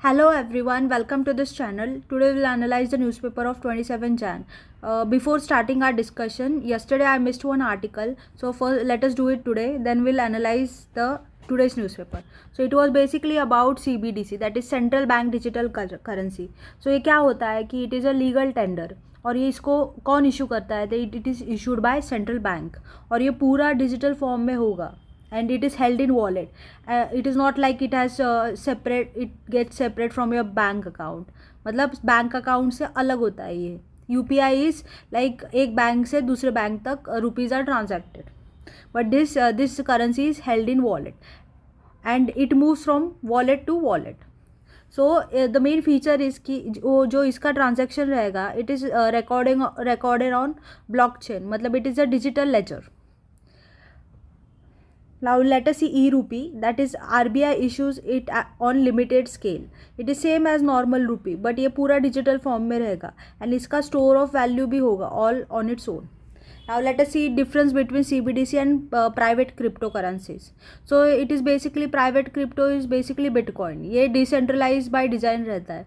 Hello everyone, welcome to this channel. Today we'll analyze the newspaper of 27 Jan. Before starting our discussion, yesterday I missed one article. So first let us do it today, then we'll analyze the today's newspaper. So it was basically about CBDC, that is Central Bank Digital Currency. So ये क्या होता है कि it is a legal tender और ये इसको कौन issue करता है? It is issued by central bank और ये पूरा डिजिटल फॉर्म में होगा and it is held in wallet. It is not like it has it gets separate from your bank account. मतलब बैंक अकाउंट से अलग होता है ये. UPI इज़ लाइक एक बैंक से दूसरे बैंक तक rupees are transacted, but this currency is held in wallet and it moves from wallet to wallet. So the main feature is कि जो इसका ट्रांजेक्शन रहेगा it is recorded on blockchain, मतलब it is a digital ledger. Now let us see e-rupee, that is RBI issues it on limited scale. It is same as normal rupee but ये पूरा digital form में रहेगा and इसका store of value भी होगा all on its own. Now let us see difference between CBDC and private cryptocurrencies. So it is basically private crypto is basically Bitcoin. ये decentralized by design रहता है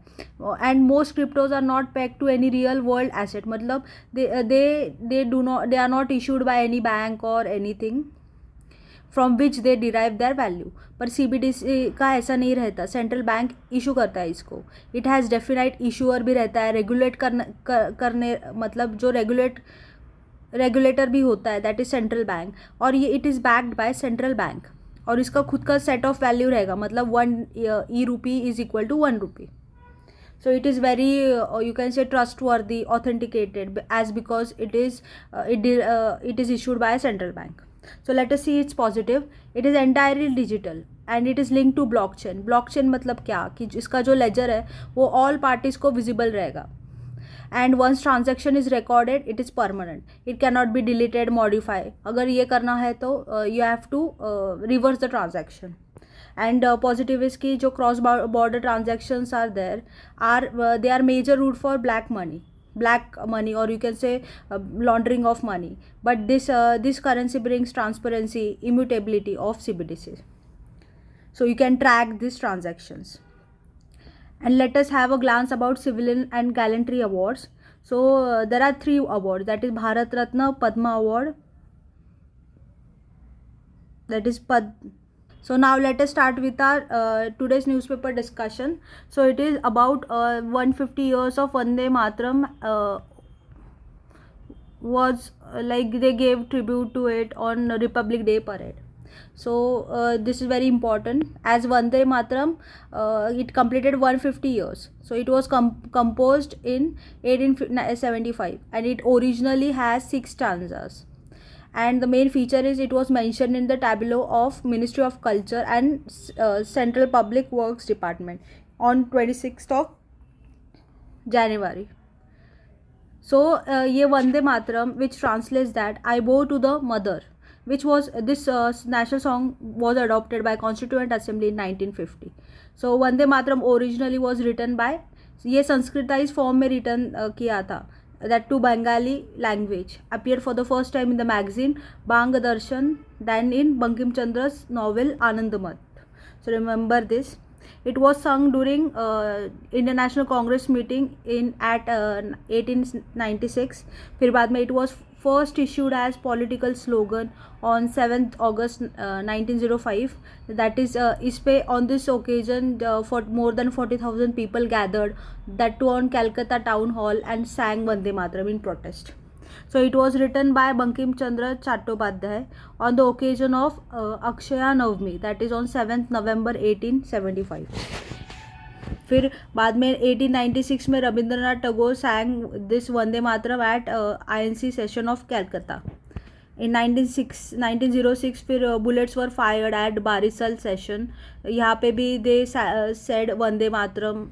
and most cryptos are not pegged to any real world asset. मतलब they are not issued by any bank or anything from which they derive their value. पर CBDC का ऐसा नहीं रहता, central bank issue करता है इसको. इट हैज़ डेफिनाइट इशूअर भी रहता है, रेगुलेट करने मतलब जो रेगुलेटर भी होता है, दैट इज़ सेंट्रल बैंक. और ये it is backed by central bank और इसका खुद का सेट ऑफ वैल्यू रहेगा, मतलब 1 e-rupee is equal to 1 rupee. So it is very you can say trustworthy, authenticated as because it is issued by a central bank. So let us see its positive. It is entirely digital and it is linked to blockchain. Blockchain मतलब क्या कि इसका जो ledger है वो all parties को visible रहेगा and once transaction is recorded it is permanent. It cannot be deleted, modify. अगर ये करना है तो you have to reverse the transaction. And positive is कि जो cross border transactions are there they are major route for black money or you can say laundering of money, but this currency brings transparency, immutability of CBDC, so you can track these transactions. And let us have a glance about civilian and gallantry awards. So there are 3 awards, that is Bharat Ratna, Padma Award, that is So now let us start with our today's newspaper discussion. So it is about 150 years of Vande Mataram was like they gave tribute to it on Republic Day parade. So this is very important as Vande Mataram it completed 150 years. So it was composed in 1875 and it originally has 6 stanzas. And the main feature is it was mentioned in the tableau of Ministry of Culture and Central Public Works Department on 26th of January. So ये Vande Mataram, which translates that I bow to the mother, which was this national song was adopted by Constituent Assembly in 1950. So Vande Mataram originally was written by, ये संस्कृताइज form में return किया था, that to Bengali language, appeared for the first time in the magazine Bang Darshan, then in Bankim Chandra's novel Anandamath. So remember this. It was sung during International Congress meeting at 1896. फिर बाद में it was first issued as political slogan on 7th August 1905. That is इस पे on this occasion for more than 40,000 people gathered, that too on Calcutta Town Hall, and sang Vande Mataram in protest. So it was written by Bankim Chandra Chattopadhyay on the occasion of Akshaya Navami, that is on 7th November 1875. फिर बाद में 1896 में Rabindranath Tagore sang this Vande Mataram at INC session of Calcutta. In 1906 फिर bullets were fired at Barisal session. यहाँ पे भी they said Vande Mataram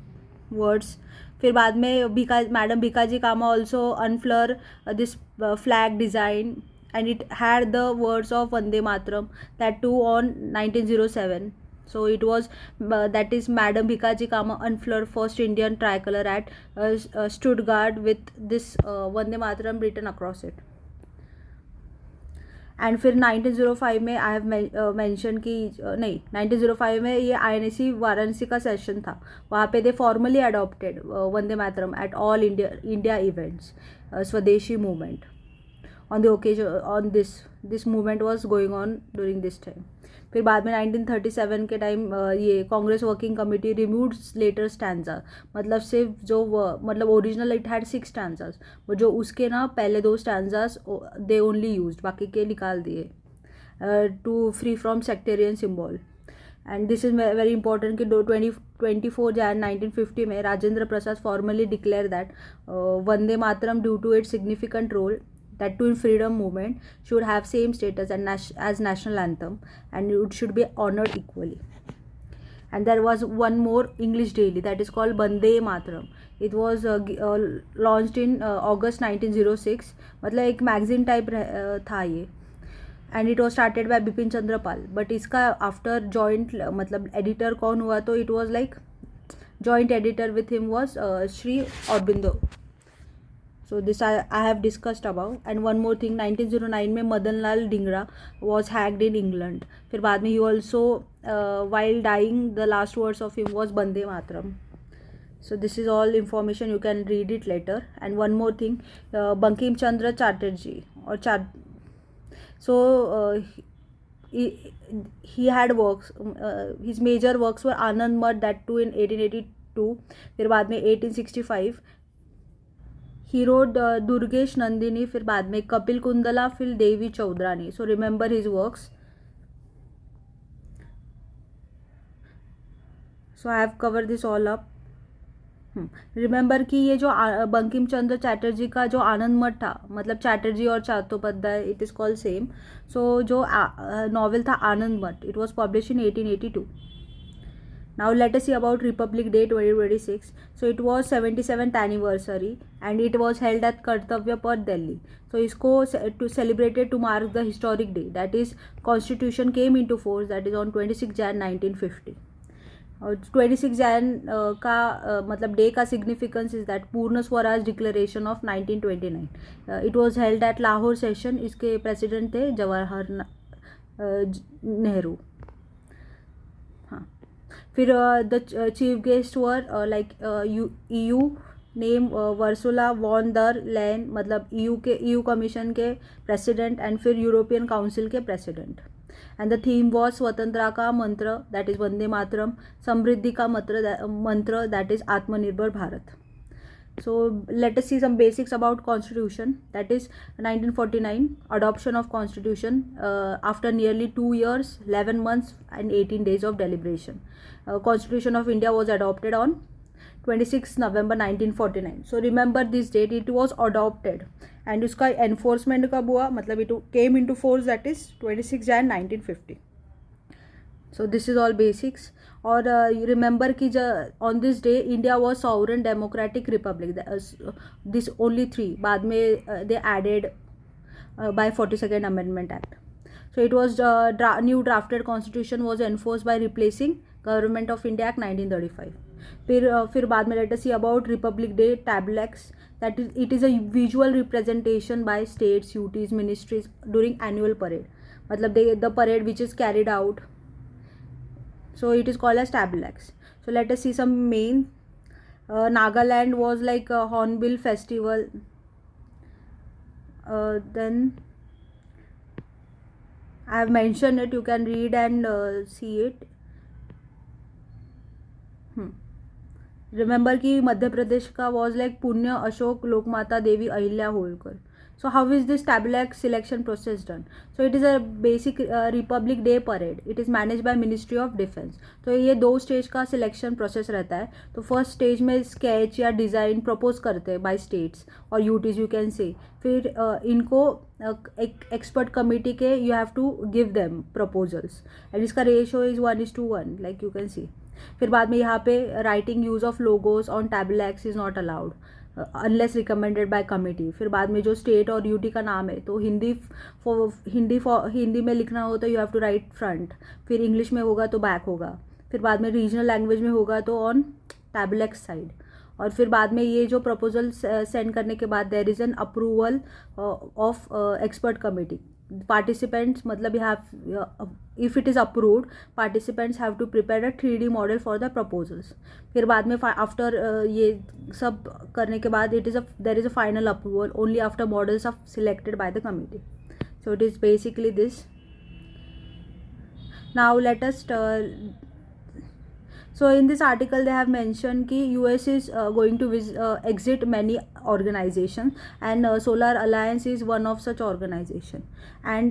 words. फिर बाद में madam Bhikaji Cama also unfurled this flag design and it had the words of Vande Mataram, that too on 1907. So it was that is Madam Bhikaji Kama unfurled first Indian tricolor at Stuttgart with this Vande Mataram written across it. And फिर 1905 में I have mention कि नहीं, 1905 में ये INSC Varanasi का session था, वहाँ पे they formally adopted Vande Mataram at all India events, Swadeshi movement on the occasion on this movement was going on during this time. फिर बाद में 1937 के टाइम ये Congress working committee removed latter stanza, मतलब सिर्फ जो मतलब ओरिजिनल इट हैड 6 स्टैंजास, वो जो उसके ना पहले 2 स्टैंजास दे ओनली यूज्ड, बाकी के निकाल दिए to free from sectarian symbol. And this is very important कि 24 Jan 1950 में Rajendra Prasad formally declare that Vande Mataram due to its significant role that twin freedom movement should have same status and as national anthem, and it should be honored equally. And there was one more English daily that is called Bande Mataram. It was launched in August 1906. मतलब एक magazine type था ये, and it was started by Bipin Chandra Pal. But इसका after joint मतलब editor कौन हुआ, तो it was like joint editor with him was Shri Aurobindo. So this I have discussed about. And one more thing, 1909 में Madan Lal Dhingra was hanged in England. फिर बाद में he also while dying the last words of him was Bande Mataram. So this is all information, you can read it later. And one more thing, Bankim Chandra Chatterjee or so he had works, his major works were Anand Math, that too in 1882. फिर बाद में 1865 ही road Durgesh Nandini, फिर बाद में कपिल कुंदला, फिर Devi Chaudhurani. So remember his works. So I have cover this all up. Remember कि ये जो बंकिम चंद्र चैटर्जी का जो आनंद मठ था, मतलब चैटर्जी और Chattopadhyay it is called same. So जो नॉवेल था Anand Math, it was publish in 1882. Now let us see about Republic Day 2026. So it was 77th anniversary and it was held at Kartavya Path, Delhi. So इसको to celebrated to mark the historic day, that is Constitution came into force, that is on 26 Jan 1950. और 26 Jan का मतलब day का significance is that Purna Swaraj declaration of 1929. It was held at Lahore session. इसके president थे जवाहर नेहरू. फिर the chief guest were like EU name Ursula von der Leyen, मतलब EU commission के president, and फिर यूरोपियन काउंसिल के president. And the theme was स्वतंत्रता का मंत्र, दैट इज वंदे मातरम. समृद्धि का मंत्र दैट इज आत्मनिर्भर Bharat. So let us see some basics about Constitution. That is 1949 adoption of Constitution after nearly 2 years, 11 months and 18 days of deliberation. Constitution of India was adopted on 26 November 1949. So remember this date, it was adopted and उसका enforcement कब हुआ, मतलब it came into force, that is 26 Jan 1950. So this is all basics. और remember कि on this day India was sovereign democratic republic. This only 3, बाद में they added by 42nd amendment act. So it was new drafted constitution was enforce by replacing government of India act 1935. फिर बाद में let us see about republic day tableaux. That is it is a visual representation by states, UTs, ministries during annual parade. मतलब the parade which is carried out. So it is called as Tablex. So let us see some main. Nagaland was like a Hornbill festival. Then I have mentioned it. You can read and see it. Remember कि मध्य प्रदेश का was like पुण्य अशोक लोकमाता Devi Ahilya Holkar. So how is this Tablex selection process done? So it is a basic Republic Day parade. It is managed by Ministry of Defense. तो ये 2 stage का selection process रहता है. तो first stage में स्केच या design propose करते हैं बाय स्टेट्स और यूटीज, यू कैन से. फिर इनको एक एक्सपर्ट कमेटी के you have to give them proposals and इसका ratio is 1:1, like you can see. फिर बाद में यहाँ पे writing use of logos on tableaux is not allowed unless recommended by committee. फिर बाद में जो स्टेट और यूटी का नाम है, तो हिंदी में लिखना हो तो you have to write front, फिर इंग्लिश में होगा तो बैक होगा, फिर बाद में रीजनल लैंग्वेज में होगा तो ऑन टैबलेक्स साइड. और फिर बाद में ये जो प्रपोजल सेंड करने के बाद there is an approval of expert committee. participants मतलब if it is approved, participants have to prepare a 3D model for the proposals. फिर बाद में after ये सब करने के बाद there is a final approval only after models are selected by the committee. So it is basically this. Now let us so in this article they have mentioned कि US is going to exit many organizations, and Solar Alliance is one of such organization. And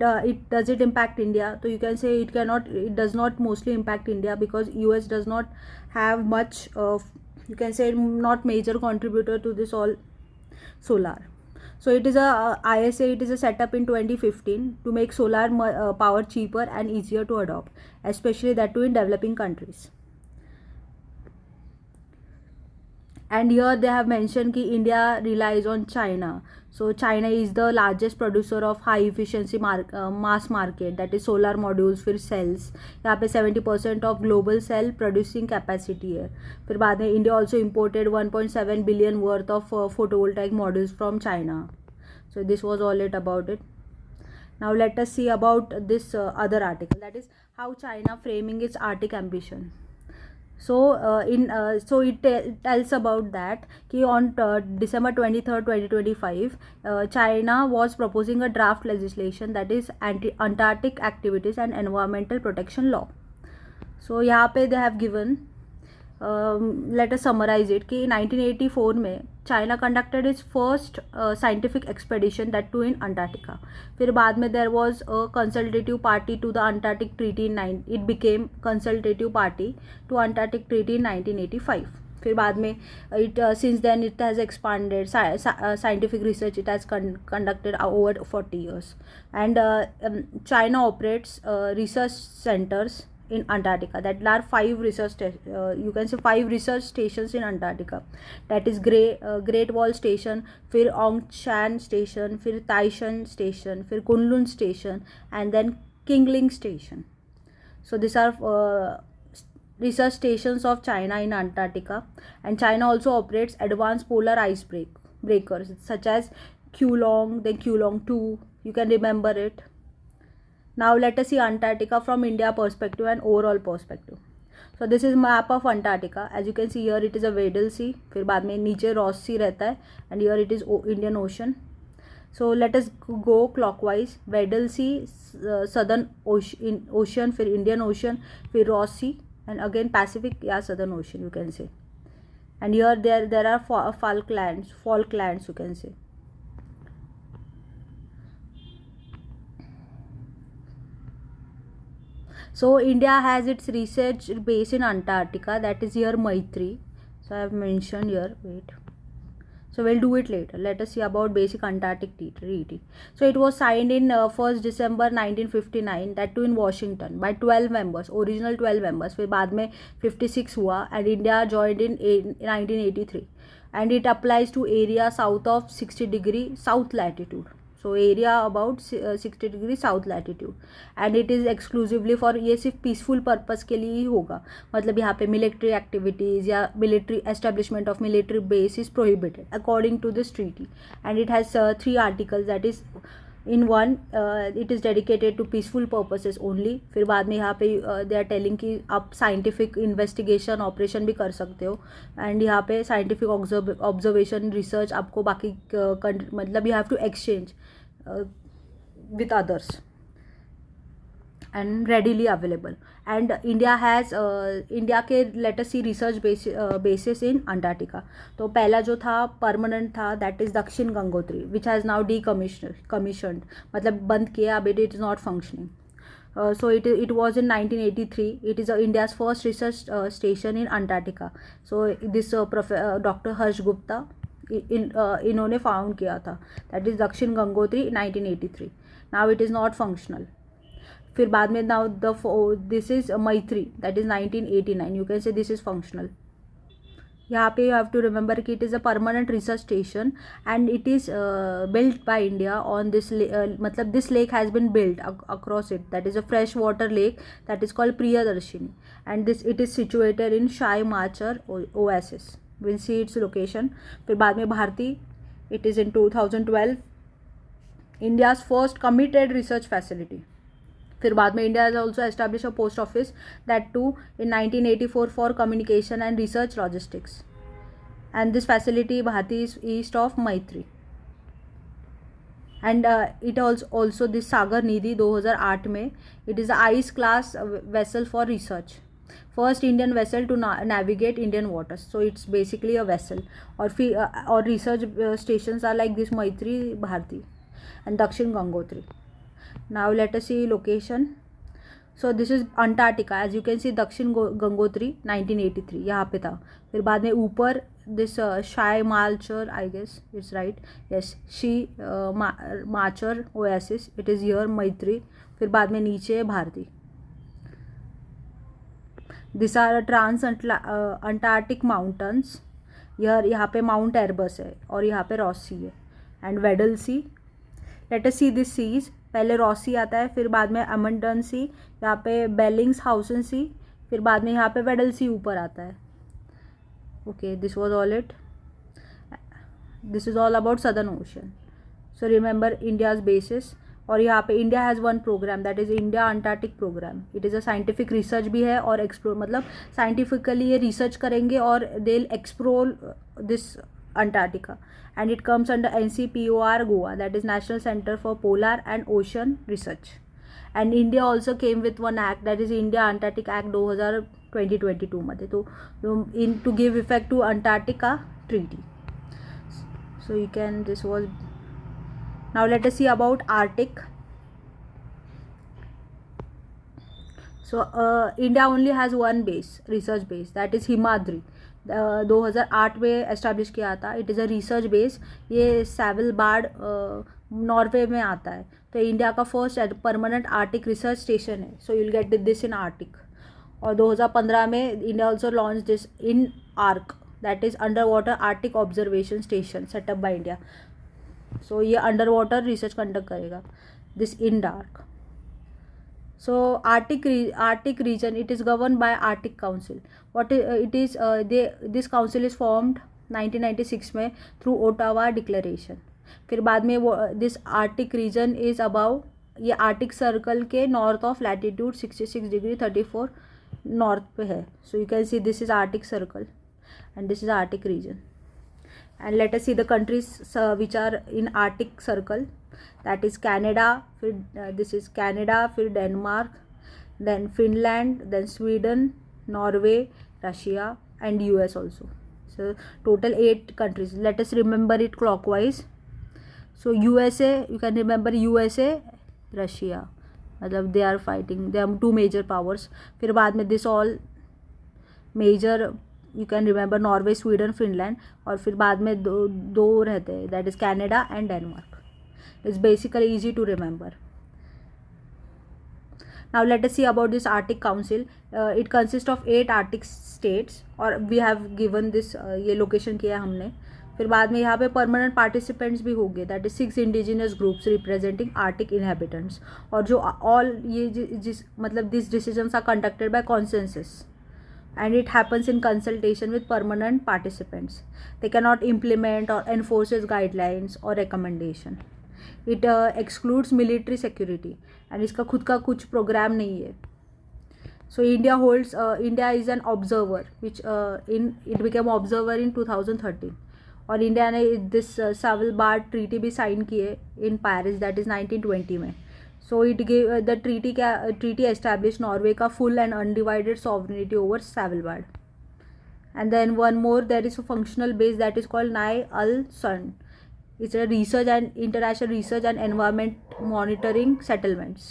does it impact India? So you can say it does not mostly impact India, because US does not have much of, you can say, not major contributor to this all solar. So it is a ISA, it is a setup in 2015 to make solar power cheaper and easier to adopt, especially that too in developing countries. And here they have mentioned कि India relies on China. So China is the largest producer of high efficiency mass market, that is solar modules, फिर cells. यहाँ पे 70% of global cell producing capacity है. फिर बाद में India also imported 1.7 billion worth of photovoltaic modules from China. So this was all it about it. Now let us see about this other article, that is how China framing its Arctic ambition. So it tells about that कि on December 23rd 2025 China was proposing a draft legislation, that is Antarctic activities and environmental protection law. So यहाँ पे they have given, let us summarize it कि 1984 में China conducted its first scientific expedition, that too in Antarctica. फिर बाद में there was a consultative party to the Antarctic Treaty it became consultative party to Antarctic Treaty in 1985. फिर बाद में since then it has expanded scientific research, it has conducted over 40 years. And China operates research centers in Antarctica. That are 5 research you can say 5 research stations in Antarctica. That is Great Wall Station, फिर Ongshan Station, फिर Taishan Station, फिर Kunlun Station, and then Qingling Station. So these are research stations of China in Antarctica. And China also operates advanced polar ice breakers such as Kulong, then Kulong 2. You can remember it. Now let us see Antarctica from India perspective and overall perspective. So this is map of Antarctica. As you can see here, it is a Weddell Sea. फिर बाद में नीचे Ross Sea रहता है, and here it is Indian Ocean. So let us go clockwise. Weddell Sea, Southern Ocean, फिर Indian Ocean, फिर Ross Sea, and again Pacific, yeah, Southern Ocean you can say. And here there are Falklands you can say. So India has its research base in Antarctica, that is here Maitri. So I have mentioned here, wait. So we'll do it later. Let us see about basic Antarctic Treaty. So it was signed in 1st December 1959, that too in Washington, by 12 members, original 12 members. फिर बाद में 56 हुआ, and India joined in 1983. And it applies to area south of 60 degree south latitude. So area about 60 degree south latitude, and it is exclusively for, ये सिर्फ peaceful purpose के लिए ही होगा. मतलब यहाँ पे मिलिट्री एक्टिविटीज़ या military establishment of military base is prohibited according to this treaty. And it has 3 articles, that is in one it is dedicated to peaceful purposes only. फिर बाद में यहाँ पे they are telling कि आप scientific investigation operation भी कर सकते हो, and यहाँ पे scientific observation research आपको बाकी मतलब you have to exchange with others and readily available. And India has India के let us see research basis in Antarctica. तो पहला जो था permanent था, that is दक्षिण Gangotri, which has now decommissioned, मतलब बंद किया, अब it is not functioning. So it was in 1983. It is India's first research station in Antarctica. So this Dr. Harsh Gupta इन्होंने फाउंड किया था, that is दक्षिण Gangotri 1983. Now it is not functional. फिर बाद में now this is Maitri, that is 1989. You can say this is functional. यहाँ पे you have to remember कि it is a permanent research station and it is built by India on this मतलब this lake has been built across it, that is a freshwater lake that is called Priyadarshini, and it is situated in Shai Machar Oasis. We'll see its location. फिर बाद में Bharati, it is in 2012. India's first committed research facility. फिर बाद में India has also establish a post office that to in 1984 for communication and research logistics, and this facility Bharati is east of Maitri. And it also this Sagar Nidhi 2008 में, it is ice class vessel for research, first Indian vessel to navigate Indian waters. So it's basically a vessel. और research stations are like this Maitri, Bharti and Dakshin Gangotri. Now let us see location. So this is Antarctica. As you can see Dakshin Gangotri 1983 यहाँ पे था. फिर बाद में ऊपर this Shai Malchar, I guess it's right, yes, Shi Machar Oasis, it is here Maitri. फिर बाद में नीचे है Bharati. This are Transantarctic mountains. यहाँ पे माउंट एरबस है और यहाँ पे रॉस सी है and Weddell sea. Let us see this seas. पहले रॉस सी आता है, फिर बाद में अमंडन सी, यहाँ पे बेलिंग्स हाउसन सी, फिर बाद में यहाँ पे वेडल सी ऊपर आता है. Okay, this was all it. This is all about Southern Ocean. So remember India's bases. और यहाँ पे India has one programme that is India Antarctic programme. It is a scientific research भी है और एक्सप्लोर, मतलब साइंटिफिकली ये research करेंगे और they will explore this Antarctica. And it comes under NCPOR Goa, that is national centre for polar and ocean research. And India also came with one act that is India Antarctic act 2022 मध्ये. तो in to give effect to Antarctica treaty. So you can, this was. Now let us see about Arctic. So India only has one base, research base, that is Himadri. 2008 में establish किया था. It is a research base. ये Svalbard Norway में आता है. तो India का first permanent Arctic research station है. So you'll get this in Arctic. और 2015 में India also launch this IndARC, that is under water Arctic observation station setup by India. So ये under water research conduct करेगा. This IndARC. So Arctic region, it is govern by Arctic council. What it is, this council is formed 1996 में through Ottawa declaration. फिर बाद में वो this Arctic region is about, ये Arctic circle के north of latitude 66 degree 34 north पे है. So you can see this is Arctic circle and this is Arctic region. And let us see the countries which are in Arctic circle. That is Canada. This is Canada. फिर Denmark, then Finland, then Sweden, Norway, Russia, and US also. So total 8 countries. Let us remember it clockwise. So USA, you can remember USA, Russia. मतलब they are fighting. They are two major powers. फिर बाद में this all major. You can remember Norway, Sweden, Finland. और फिर बाद में दो रहते हैं, that is Canada and Denmark. It's basically easy to remember. Now let us see about this Arctic council. It consist of 8 Arctic states और we have given this, ये location किया हमने. फिर बाद में यहाँ पे परमानेंट पार्टिसिपेंट्स भी हो गए, that is 6 indigenous groups representing arctic inhabitants. और जो ऑल ये जिस मतलब this decisions are conducted by consensus and it happens in consultation with permanent participants. They cannot implement or enforce its guidelines or recommendation. It excludes military security and इसका खुद का कुछ programme नहीं है. So India is an observer which it became observer in 2013. और India ने this सैवलबार्ड treaty भी sign किए इन पेरिस, दैट इज़ 1920 में. So it gave the treaty established Norway का full and undivided sovereignty over Svalbard. And then one more, there is a functional base that is called Ny-Ålesund. It's a research and international research and environment monitoring settlements.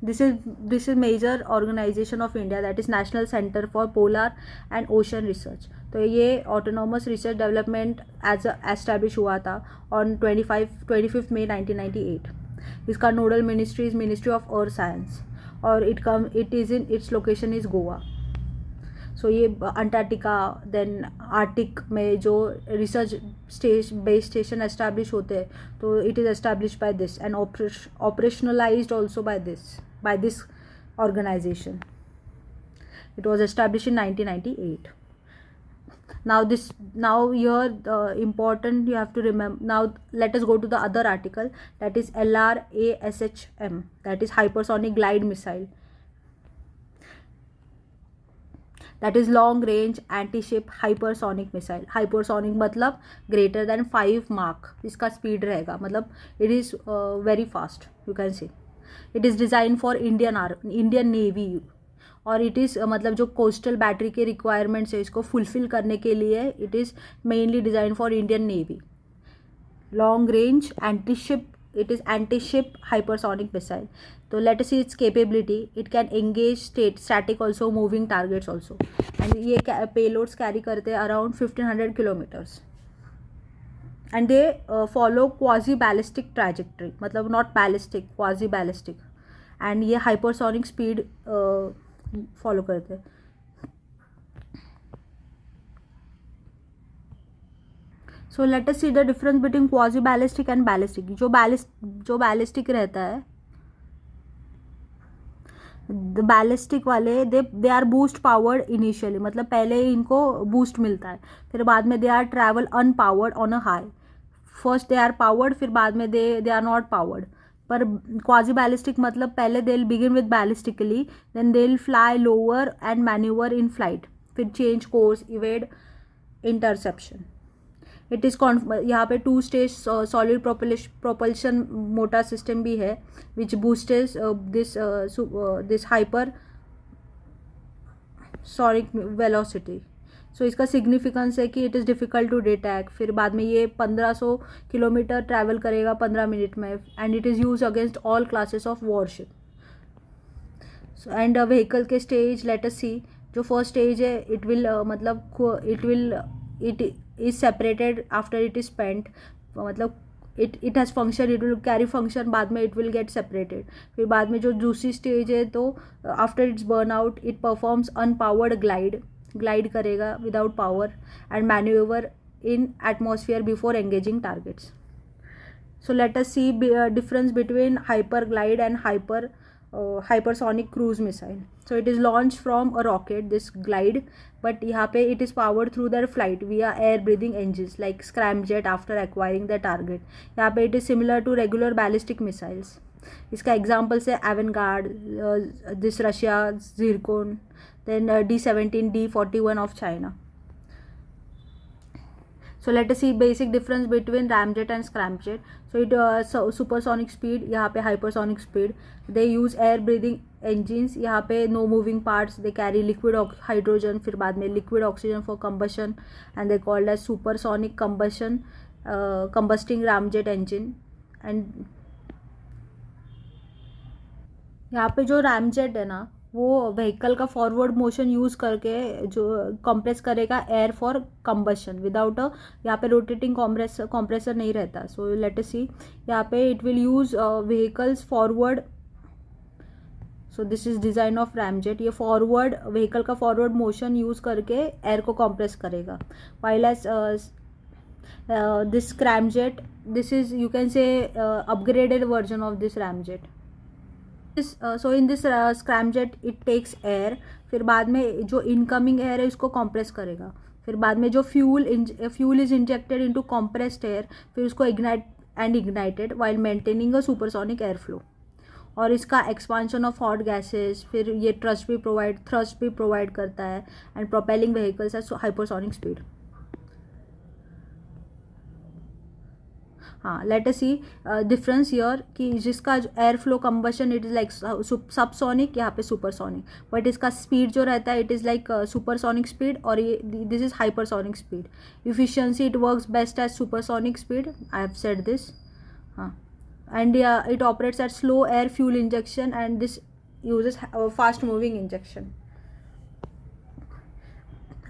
This is major organization of India, that is National Center for Polar and Ocean Research. तो ये autonomous research development as established हुआ था on 25 May 1998. इसका nodal ministry is ministry of earth science और its location is Goa. सो ये Antarctica then Arctic में जो research base station establish होते हैं, तो it is establish by this and operationalized also by this organization. It was establish in 1998. Now here important you have to remember. Now let us go to the other article, that is LRASHM, that is hypersonic glide missile, that is long range anti ship hypersonic missile. hypersonic मतलब greater than 5 Mach इसका speed रहेगा, मतलब it is very fast, you can see. It is designed for Indian Navy, और it is मतलब जो coastal battery के requirements है इसको फुलफिल करने के लिए it is mainly design for Indian navy. Long range anti ship, it is anti-ship hypersonic missile. So let us see its capability. It can engage static also, moving targets also, and ये payloads carry करते हैं around 1500 kilometers, and they follow quasi ballistic trajectory, मतलब not ballistic, quasi ballistic, and ये hypersonic speed follow करते हैं. So let us see the difference between quasi ballistic and ballistic. जो ballistic रहता है, द बैलिस्टिक वाले they are boost powered initially, मतलब पहले इनको बूस्ट मिलता है, फिर बाद में they are travel unpowered on a high. First they are powered, फिर बाद में दे आर नॉट पावर्ड. पर क्वाजी बैलिस्टिक मतलब पहले they will begin with ballistically, then they will fly lower and manoeuvre in flight, फिर change course, evade, interception. It is यहाँ पे 2 stage solid propulsion motor system भी है which boosts this hypersonic velocity. So इसका significance है कि it is difficult to detect. फिर बाद में ये 1500 किलोमीटर ट्रैवल करेगा 15 मिनट में, and it is use against all classes of worship. And vehicle के स्टेज लेट अस सी. जो फर्स्ट स्टेज है it will it is separated after it is spent, मतलब it has function, it will carry function, बाद में it will get separated. फिर बाद में जो दूसरी स्टेज है तो after its burnout it performs unpowered glide करेगा without power and maneuver in atmosphere before engaging targets. So let us see difference between hyperglide and hypersonic cruise missile. So it is launched from a rocket, this glide, but यहाँ पे it is powered through their flight via air breathing engines like scramjet after acquiring the target. यहाँ पे it is similar to regular ballistic missiles. इसका examples है Avangard, this Russia Zircon, then D-17, D-41 of China. So let us see basic difference between ramjet and scramjet. So it supersonic speed, यहाँ पे hypersonic speed. They use air breathing engines, यहाँ पे no moving parts. They carry liquid hydrogen, फिर बाद में liquid oxygen for combustion, and they called as supersonic combusting ramjet engine. And यहाँ पे जो ramjet है ना, वो व्हीकल का फॉरवर्ड मोशन यूज़ करके जो कंप्रेस करेगा air for combustion without a, यहाँ पे रोटेटिंग कंप्रेसर नहीं रहता. सो लेट अस सी, यहाँ पे it will use vehicles forward. So this is design of ramjet. ये फॉरवर्ड व्हीकल का फॉरवर्ड मोशन यूज़ करके एयर को कंप्रेस करेगा. While as this ramjet, this is you can say upgraded version of this ramjet. So in this scramjet it takes air, फिर बाद में जो incoming air है उसको कंप्रेस करेगा. फिर बाद में जो fuel is injected into compressed air, फिर उसको ignited while maintaining a supersonic air flow. और इसका एक्सपांशन ऑफ हॉट गैसेस, फिर ये थ्रस्ट भी प्रोवाइड करता है, and propelling vehicles at hypersonic speed. हाँ, let us see difference here कि जिसका air flow combustion it is like subsonic, यहाँ पे सुपरसोनिक, बट इसका स्पीड जो रहता है it is like supersonic speed, और ये this is hypersonic speed. Efficiency it works best as supersonic speed, I have said this. हाँ, and it operates at slow air fuel injection, and this uses fast moving injection.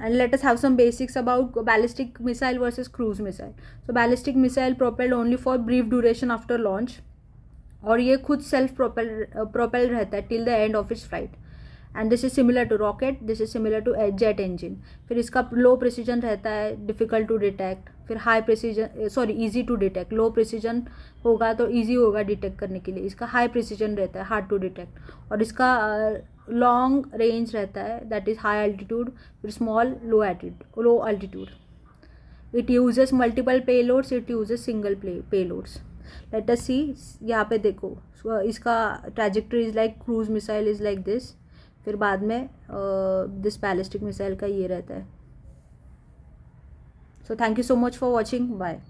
And let us have some basics about ballistic missile versus cruise missile. So ballistic missile propelled only for brief duration after launch, और ये खुद self propel रहता है till the end of its flight. And this is similar to rocket, this is similar to jet engine. फिर इसका लो precision रहता है, difficult to detect. फिर high precision easy to detect. Low precision होगा तो easy होगा डिटेक्ट करने के लिए. इसका हाई प्रिसीजन रहता है, हार्ड टू डिटेक्ट. और इसका लॉन्ग रेंज रहता है, दैट इज़ हाई एल्टीट्यूड, फिर small low altitude. It uses multiple payloads, it uses single payloads. Let us see. यहाँ पे देखो, इसका trajectory is like cruise missile is like this. फिर बाद में दिस बैलिस्टिक मिसाइल का ये रहता है. So thank you so much for watching. Bye.